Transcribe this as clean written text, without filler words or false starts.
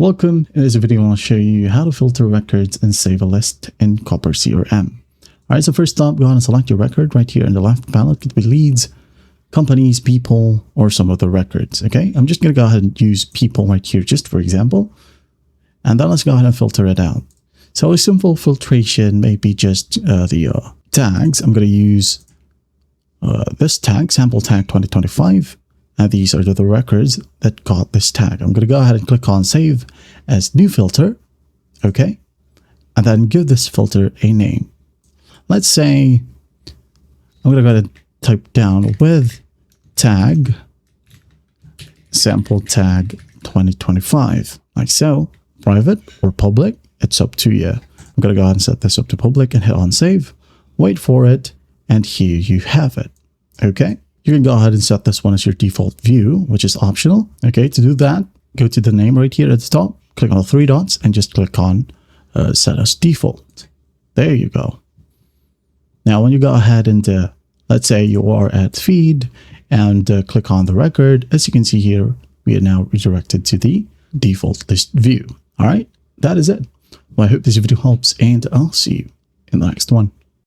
Welcome. In this video, I'll show you how to filter records and save a list in Copper CRM. Alright, so first up, go ahead and select your record right here in the left panel. It could be leads, companies, people, or some other records. Okay, I'm just going to go ahead and use people right here just for example. And then let's go ahead and filter it out. So a simple filtration may be just the tags. I'm going to use this tag, sample tag 2025. And these are the records that got this tag. I'm going to go ahead and click on save as new filter. Okay. And then give this filter a name. Let's say I'm going to go ahead and type down with tag sample tag 2025 like so. Private or public, it's up to you. I'm going to go ahead and set this up to public and hit on save. Wait for it. And here you have it. Okay. You can go ahead and set this one as your default view, which is optional. Okay, to do that, go to the name right here at the top, click on the three dots and just click on set as default. There you go. Now, when you go ahead and let's say you are at feed and click on the record, as you can see here, we are now redirected to the default list view. All right, that is it. Well, I hope this video helps and I'll see you in the next one.